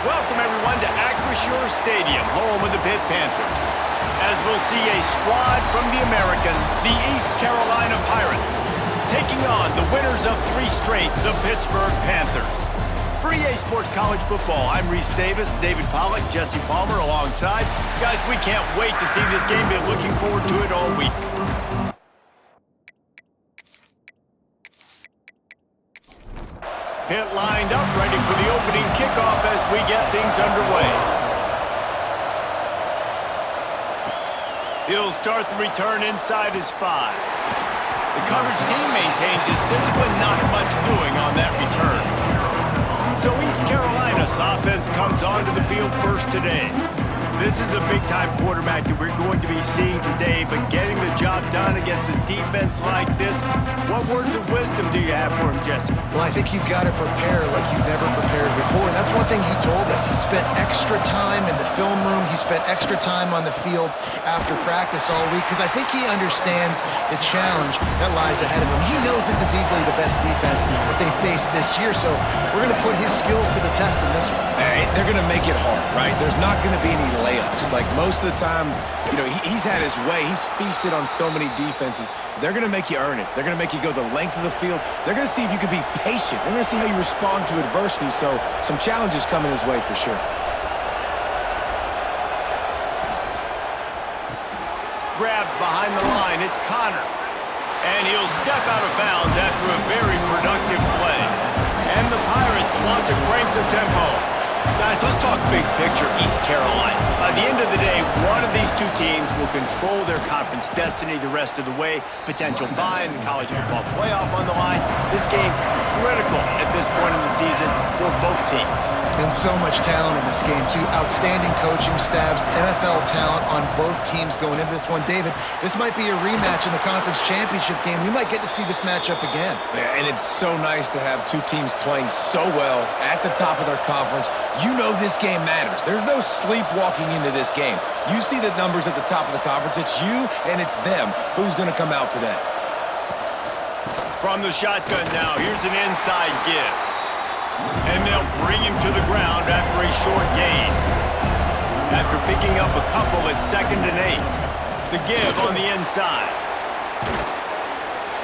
Welcome, everyone, to Acrisure Stadium, home of the Pitt Panthers. As we'll see a squad from the American, the East Carolina Pirates, taking on the winners of 3 straight, the Pittsburgh Panthers. For EA Sports College Football, I'm Reese Davis, David Pollack, Jesse Palmer alongside. Guys, we can't wait to see this game. Been looking forward to it all week. Pitt lined up, ready for the opening kickoff as we get things underway. He'll start the return inside his 5. The coverage team maintains his discipline, not much doing on that return. So East Carolina's offense comes onto the field first today. This is a big-time quarterback that we're going to be seeing today, but getting the job done against a defense like this, what words of wisdom do you have for him, Jesse? Well, I think you've got to prepare like you've never prepared before, and that's one thing he told us. He spent extra time in the film room. He spent extra time on the field after practice all week because I think he understands the challenge that lies ahead of him. He knows this is easily the best defense that they face this year, so we're going to put his skills to the test in this one. Hey, they're going to make it hard, right? There's not going to be any layups. Like most of the time, you know, he's had his way. He's feasted on so many defenses. They're going to make you earn it. They're going to make you go the length of the field. They're going to see if you can be patient. They're going to see how you respond to adversity. So some challenges coming his way for sure. Grabbed behind the line, it's Connor. And he'll step out of bounds after a very productive play. And the Pirates want to crank the tempo. Guys, let's talk big picture East Carolina. By the end of the day, one of these two teams will control their conference destiny the rest of the way. Potential bye in the college football playoff on the line. This game critical at this point in the season for both teams. And so much talent in this game, too. Outstanding coaching staffs, NFL talent on both teams going into this one. David, this might be a rematch in the conference championship game. We might get to see this matchup again. Yeah, and it's so nice to have two teams playing so well at the top of their conference. You know this game matters. There's no sleepwalking into this game. You see the numbers at the top of the conference. It's you and it's them. Who's going to come out today? From the shotgun now, here's an inside give. And they'll bring him to the ground after a short gain. After picking up a couple at 2nd and 8. The give on the inside.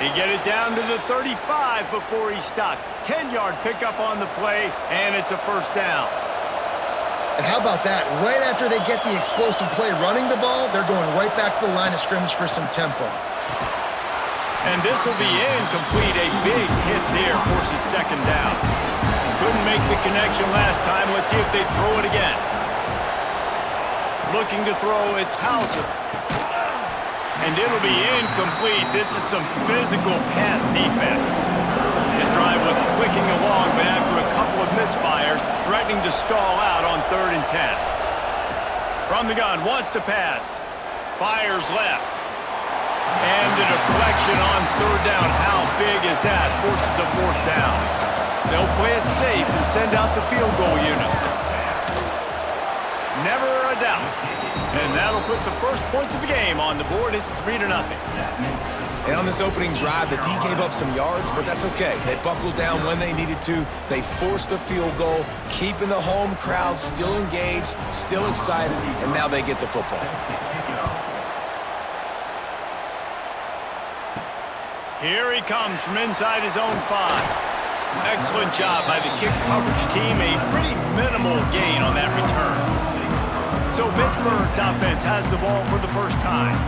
They get it down to the 35 before he stopped. 10-yard pickup on the play, and it's a first down. And how about that? Right after they get the explosive play running the ball, they're going right back to the line of scrimmage for some tempo. And this will be incomplete. A big hit there forces 2nd down. Couldn't make the connection last time. Let's see if they throw it again. Looking to throw, it's Hauser. And it'll be incomplete. This is some physical pass defense. His drive was clicking along, but after a couple of misfires, threatening to stall out on 3rd and 10. From the gun, wants to pass. Fires left. And the deflection on 3rd down. How big is that? Forces a 4th down. They'll play it safe and send out the field goal unit. Never a doubt. And that'll put the first points of the game on the board. It's 3-0. And on this opening drive, the D gave up some yards, but that's okay. They buckled down when they needed to. They forced the field goal, keeping the home crowd still engaged, still excited, and now they get the football. Here he comes from inside his own 5. Excellent job by the kick coverage team. A pretty minimal gain on that return. So Pittsburgh's offense has the ball for the first time.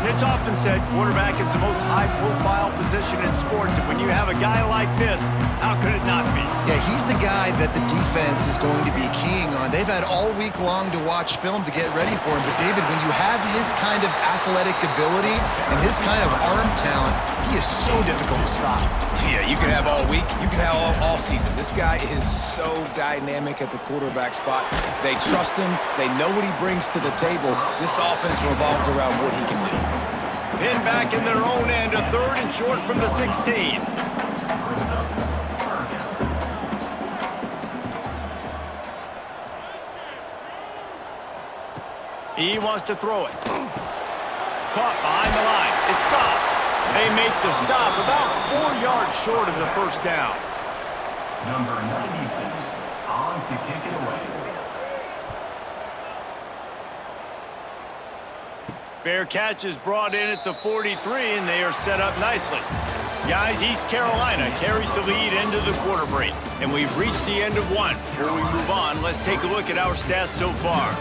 And it's often said quarterback is the most high-profile position in sports. And when you have a guy like this, how could it not be? Yeah, he's the guy that the defense is going to be keying on. They've had all week long to watch film to get ready for him. But, David, when you have his kind of athletic ability and his kind of arm talent, he is so difficult to stop. Yeah, you can have all week. You can have all season. This guy is so dynamic at the quarterback spot. They trust him. They know what he brings to the table. This offense revolves around what he can do. Pinned back in their own end, a 3rd and short from the 16. He wants to throw it. Caught behind the line. It's Goff. They make the stop about 4 yards short of the first down. Number 96 on to kick it away. Fair catch is brought in at the 43, and they are set up nicely. Guys, East Carolina carries the lead into the quarter break, and we've reached the end of one. Before we move on, let's take a look at our stats so far.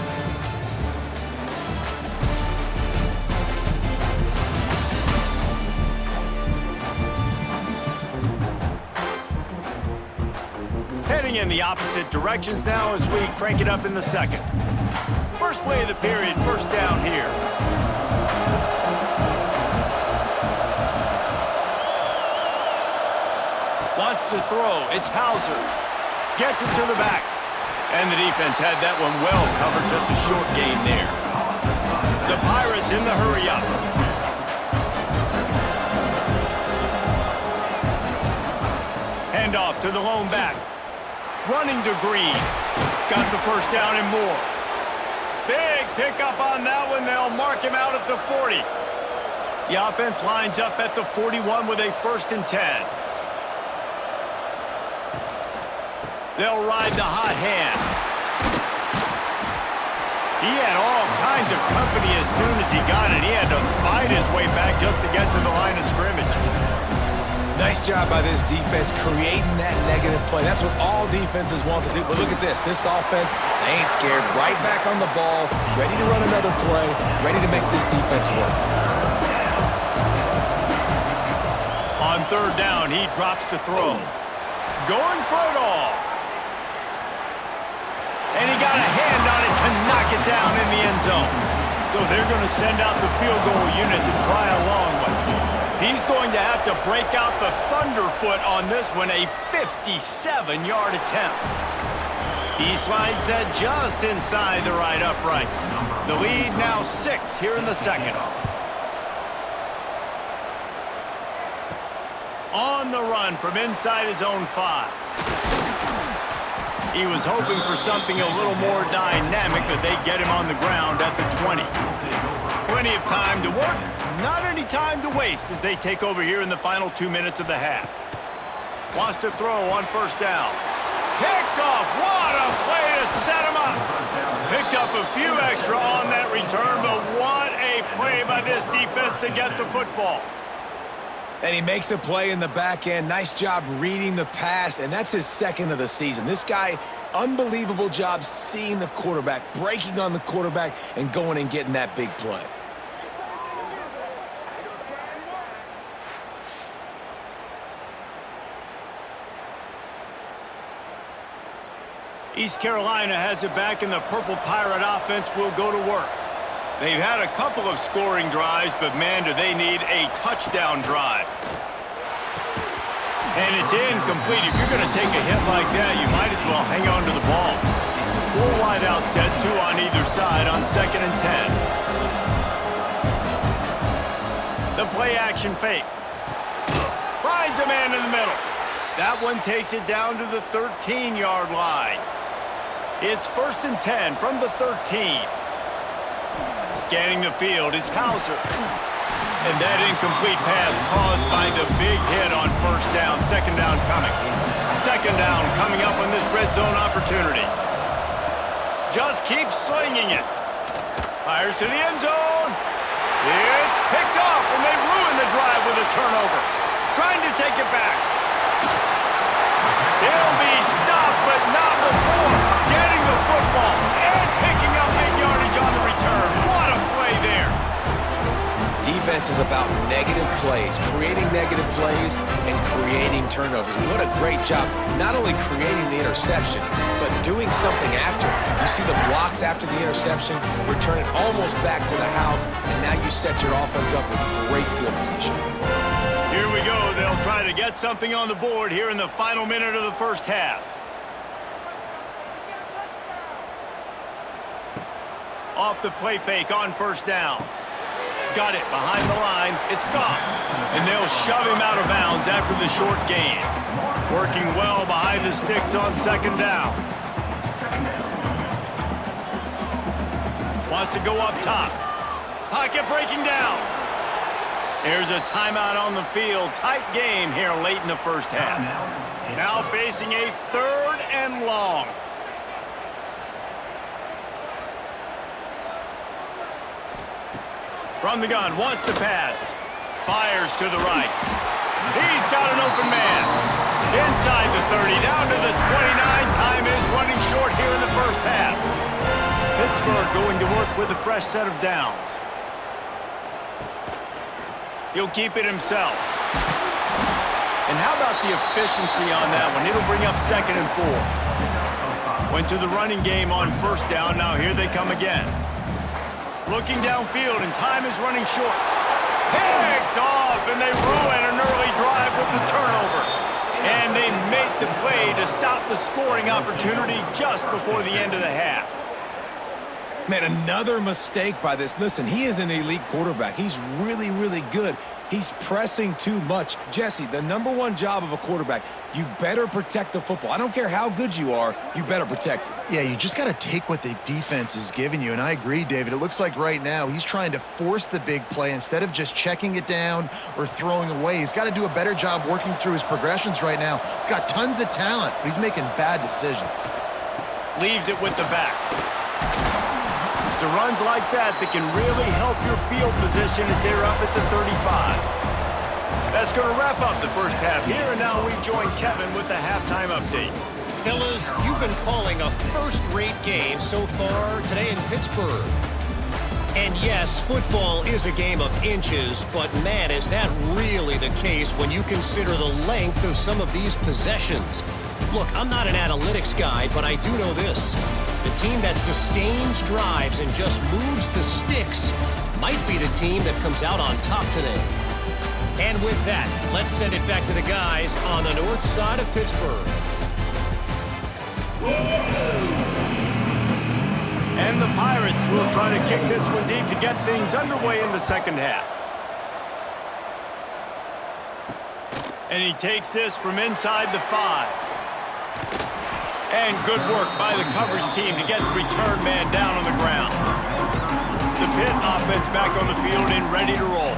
Heading in the opposite directions now as we crank it up in the second. First play of the period, first down here. Wants to throw. It's Hauser. Gets it to the back. And the defense had that one well covered. Just a short gain there. The Pirates in the hurry up. Handoff to the lone back. Running to Green. Got the first down and more. Big pickup on that one. They'll mark him out at the 40. The offense lines up at the 41 with a 1st and 10. They'll ride the hot hand. He had all kinds of company as soon as he got it. He had to fight his way back just to get to the line of scrimmage. Nice job by this defense creating that negative play. That's what all defenses want to do. But look at this. This offense, they ain't scared. Right back on the ball, ready to run another play, ready to make this defense work. On 3rd down, he drops to throw. Going for it all. And he got a hand on it to knock it down in the end zone. So they're going to send out the field goal unit to try a long one. He's going to have to break out the thunderfoot on this one, a 57-yard attempt. He slides that just inside the right upright. The lead now 6 here in the second. On the run from inside his own 5. He was hoping for something a little more dynamic, but they get him on the ground at the 20. Plenty of time to work, not any time to waste as they take over here in the final 2 minutes of the half. Wants to throw on 1st down. Picked off. What a play to set him up. Picked up a few extra on that return, but what a play by this defense to get the football. And he makes a play in the back end. Nice job reading the pass, and that's his 2nd of the season. This guy, unbelievable job seeing the quarterback, breaking on the quarterback, and going and getting that big play. East Carolina has it back, and the Purple Pirate offense will go to work. They've had a couple of scoring drives, but man, do they need a touchdown drive. And it's incomplete. If you're going to take a hit like that, you might as well hang on to the ball. 4 wide out set, 2 on either side on 2nd and 10. The play action fake. Finds a man in the middle. That one takes it down to the 13-yard line. It's 1st and 10 from the 13. Scanning the field, it's Hauser. And that incomplete pass caused by the big hit on 1st down. 2nd down coming. 2nd down coming up on this red zone opportunity. Just keeps slinging it. Fires to the end zone. It's picked off, and they ruin the drive with a turnover. Trying to take it back. He'll be stopped, but not before getting the football and picking up big yardage on the return. What a play there. Defense is about negative plays, creating negative plays and creating turnovers. What a great job, not only creating the interception, but doing something after it. You see the blocks after the interception, return it almost back to the house, and now you set your offense up with great field position. Here we go. They'll try to get something on the board here in the final minute of the first half. Off the play fake on 1st down. Got it behind the line. It's gone. And they'll shove him out of bounds after the short gain. Working well behind the sticks on 2nd down. Wants to go up top. Pocket breaking down. There's a timeout on the field. Tight game here late in the first half. Now facing a 3rd and long. From the gun, wants to pass. Fires to the right. He's got an open man. Inside the 30, down to the 29. Time is running short here in the first half. Pittsburgh going to work with a fresh set of downs. He'll keep it himself. And how about the efficiency on that one? It'll bring up 2nd and 4. Went to the running game on first down. Now here they come again. Looking downfield, and time is running short. Picked off, and they ruin an early drive with the turnover. And they make the play to stop the scoring opportunity just before the end of the half. Man, another mistake by this. Listen, he is an elite quarterback. He's really, really good. He's pressing too much. Jesse, the #1 job of a quarterback, you better protect the football. I don't care how good you are, you better protect it. Yeah, you just got to take what the defense is giving you, and I agree, David. It looks like right now he's trying to force the big play instead of just checking it down or throwing away. He's got to do a better job working through his progressions right now. He's got tons of talent, but he's making bad decisions. Leaves it with the back. It's a runs like that that can really help your field position as they're up at the 35. That's going to wrap up the first half here, and now we join Kevin with the halftime update. Fellas, you've been calling a first-rate game so far today in Pittsburgh. And yes, football is a game of inches, but man, is that really the case when you consider the length of some of these possessions. Look, I'm not an analytics guy, but I do know this. The team that sustains drives and just moves the sticks might be the team that comes out on top today. And with that, let's send it back to the guys on the north side of Pittsburgh. And the Pirates will try to kick this one deep to get things underway in the second half. And he takes this from inside the 5. And good work by the coverage team to get the return man down on the ground. The Pitt offense back on the field and ready to roll.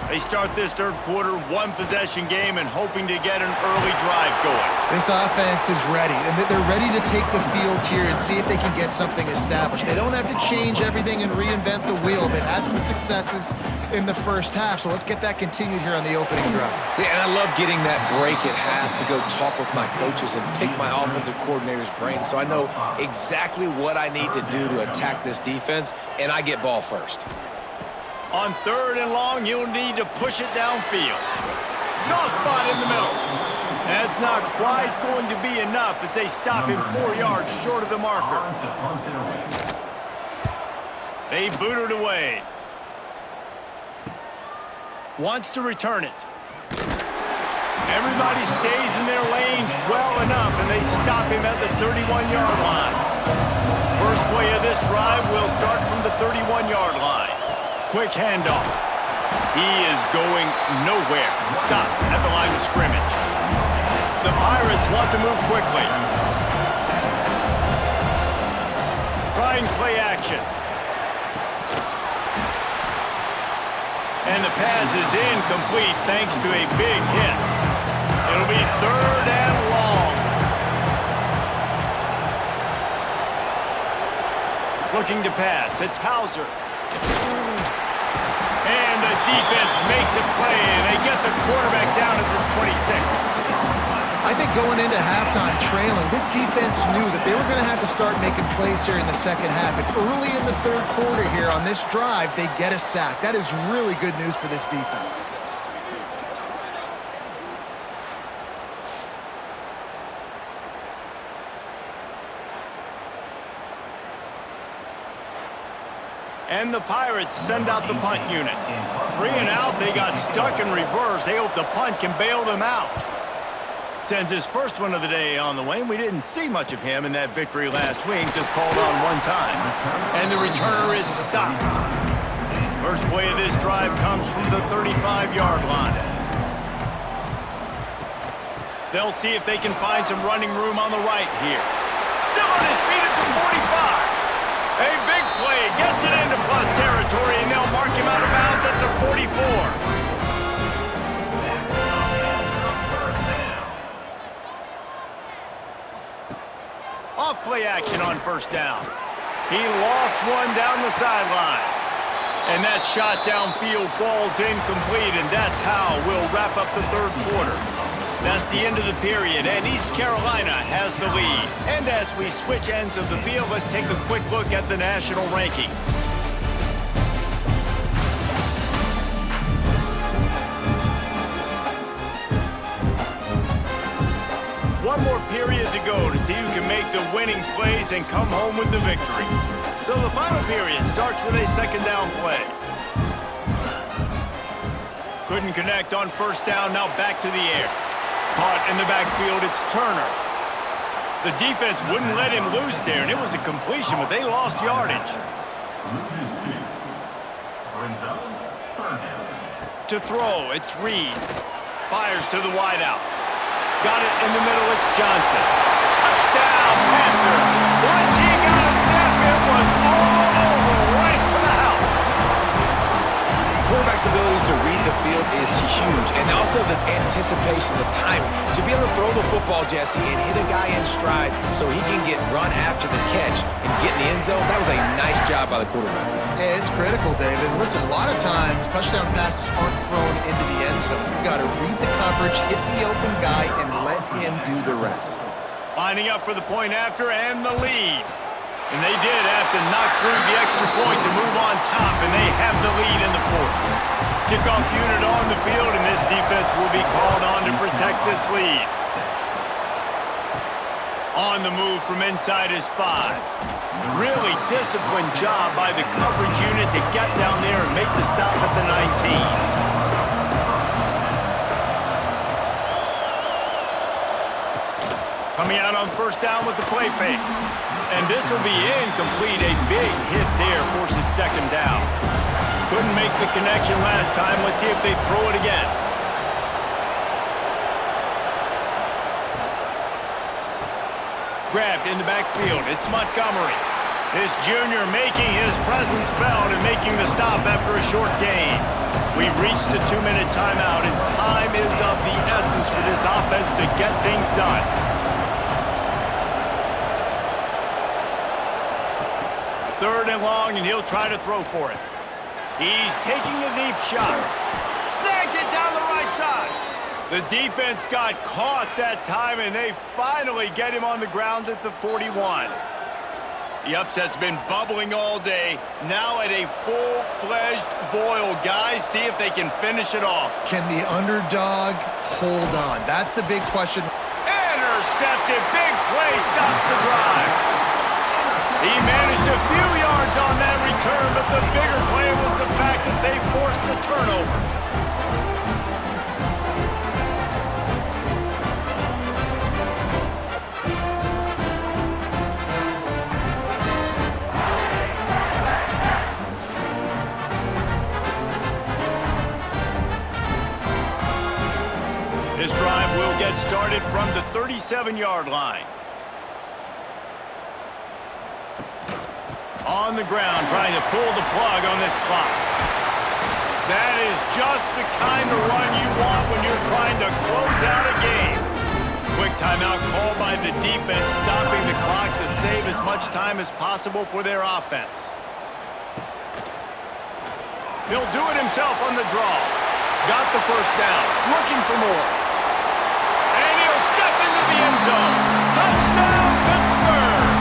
They start this third quarter, one-possession game, and hoping to get an early drive going. This offense is ready, and they're ready to take the field here and see if they can get something established. They don't have to change everything and reinvent the wheel. They've had some successes in the first half, so let's get that continued here on the opening drive. Yeah, and I love getting that break at half to go talk with my coaches and pick my offensive coordinator's brain so I know exactly what I need to do to attack this defense, and I get ball first. On 3rd and long, you'll need to push it downfield. Soft spot in the middle. That's not quite going to be enough as they stop him 4 yards short of the marker. They boot it away. Wants to return it. Everybody stays in their lanes well enough, and they stop him at the 31-yard line. First play of this drive will start from the 31-yard line. Quick handoff. He is going nowhere. Stop at the line of scrimmage. The Pirates want to move quickly. Trying play action. And the pass is incomplete thanks to a big hit. It'll be 3rd and long. Looking to pass. It's Hauser. And the defense makes a play, and they get the quarterback down at the 26. I think going into halftime trailing, this defense knew that they were going to have to start making plays here in the second half. And early in the third quarter here on this drive, they get a sack. That is really good news for this defense. And the Pirates send out the punt unit. 3 and out, they got stuck in reverse. They hope the punt can bail them out. Sends his first one of the day on the way, and we didn't see much of him in that victory last week, just called on one time. And the returner is stopped. First play of this drive comes from the 35-yard line. They'll see if they can find some running room on the right here. Still on his feet at the 45. A big play, gets it into plus territory, and they'll mark him out of bounds at the 44. Off play action on first down. He lost one down the sideline. And that shot downfield falls incomplete, and that's how we'll wrap up the third quarter. That's the end of the period, and East Carolina has the lead. And as we switch ends of the field, let's take a quick look at the national rankings. One more period to go to see who can make the winning plays and come home with the victory. So the final period starts with a second down play. Couldn't connect on first down, now back to the air. Caught in the backfield, it's Turner. The defense wouldn't let him loose there, and it was a completion, but they lost yardage. To throw, it's Reed. Fires to the wideout. Got it in the middle, it's Johnson. Touchdown, Panthers. Once he got a step, it was all over, right to the house. Quarterback's abilities to read the field is huge, and also the anticipation, the timing. To be able to throw the football, Jesse, and hit a guy in stride so he can get run after the catch and get in the end zone, that was a nice job by the quarterback. Yeah, it's critical, David. Listen, a lot of times touchdown passes aren't thrown into the end zone. You've got to read the coverage, hit the open guy, and let him do the rest. Lining up for the point after and the lead. And they did have to knock through the extra point to move on top, and they have the lead in the fourth. Kickoff unit on the field, and this defense will be called on to protect this lead. On the move from inside is 5. Really disciplined job by the coverage unit to get down there and make the stop at the 19. Coming out on first down with the play fake. And this will be incomplete. A big hit there forces second down. Couldn't make the connection last time. Let's see if they throw it again. Grabbed in the backfield. It's Montgomery. This junior making his presence felt and making the stop after a short gain. We've reached the 2-minute timeout, and time is of the essence for this offense to get things done. Third and long, and he'll try to throw for it. He's taking a deep shot. Snags it down the right side. The defense got caught that time, and they finally get him on the ground at the 41. The upset's been bubbling all day. Now at a full-fledged boil. Guys, see if they can finish it off. Can the underdog hold on? That's the big question. Intercepted. Big play stops the drive. He managed a few yards on that return, but the bigger play was the fact that they forced the turnover. This drive will get started from the 37-yard line. On the ground, trying to pull the plug on this clock. That is just the kind of run you want when you're trying to close out a game. Quick timeout called by the defense, stopping the clock to save as much time as possible for their offense. He'll do it himself on the draw. Got the first down, looking for more. And he'll step into the end zone. Touchdown, Pittsburgh!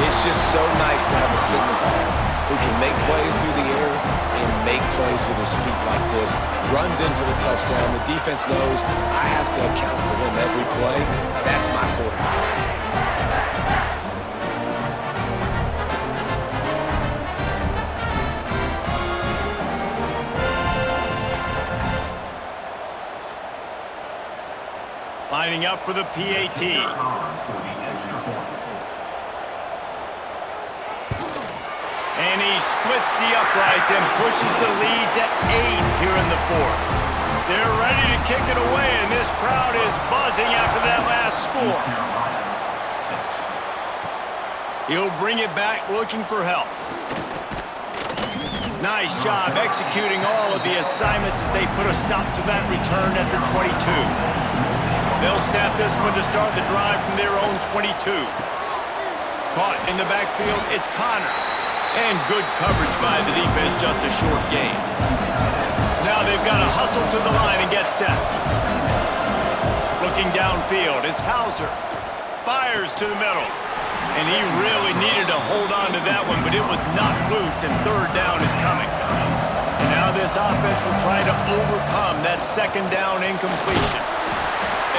It's just so nice to have a signal back who can make plays through the air and make plays with his feet like this. Runs in for the touchdown. The defense knows I have to account for him every play. That's my quarterback. Lining up for the PAT. And he splits the uprights and pushes the lead to 8 here in the fourth. They're ready to kick it away, and this crowd is buzzing after that last score. He'll bring it back looking for help. Nice job executing all of the assignments as they put a stop to that return at the 22. They'll snap this one to start the drive from their own 22. Caught in the backfield, it's Connor. And good coverage by the defense, just a short gain. Now they've got to hustle to the line and get set. Looking downfield, it's Hauser. Fires to the middle. And he really needed to hold on to that one, but it was not loose, and third down is coming. And now this offense will try to overcome that second down incompletion.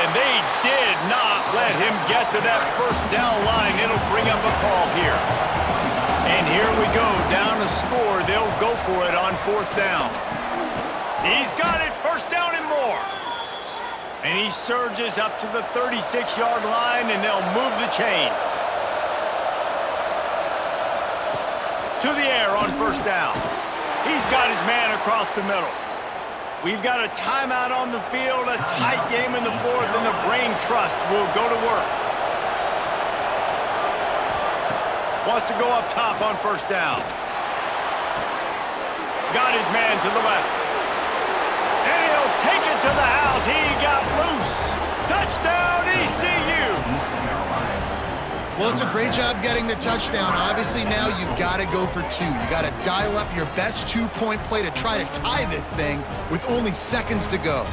And they did not let him get to that first down line. It'll bring up a call here. And here we go, down to score. They'll go for it on fourth down. He's got it, first down and more. And he surges up to the 36-yard line, and they'll move the chains. To the air on first down. He's got his man across the middle. We've got a timeout on the field, a tight game in the fourth, and the brain trust will go to work. Wants to go up top on first down. Got his man to the left. And he'll take it to the house. He got loose. Touchdown, ECU. Well, it's a great job getting the touchdown. Obviously, now you've got to go for two. You got to dial up your best two-point play to try to tie this thing with only seconds to go.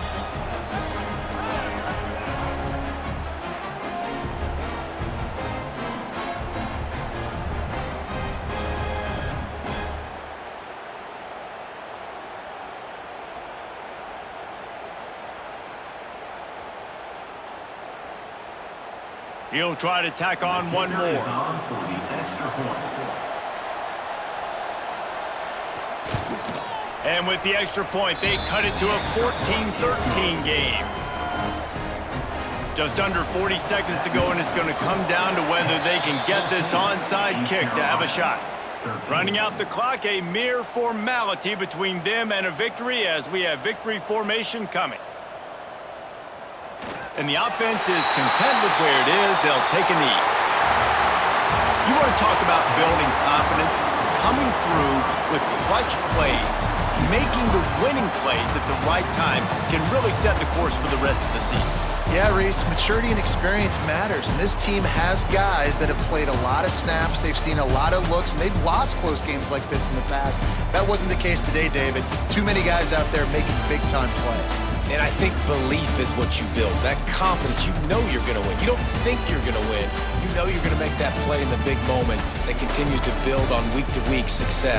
He'll try to tack on one more. And with the extra point, they cut it to a 14-13 game. Just under 40 seconds to go, and it's going to come down to whether they can get this onside kick to have a shot. Running out the clock, a mere formality between them and a victory as we have victory formation coming. And the offense is content with where it is. They'll take a knee. You want to talk about building confidence? Coming through with clutch plays, making the winning plays at the right time can really set the course for the rest of the season. Yeah, Reese, maturity and experience matters. And this team has guys that have played a lot of snaps. They've seen a lot of looks, and they've lost close games like this in the past. That wasn't the case today, David. Too many guys out there making big-time plays. And I think belief is what you build. That confidence, you know you're going to win. You don't think you're going to win. You know you're going to make that play in the big moment that continues to build on week-to-week success.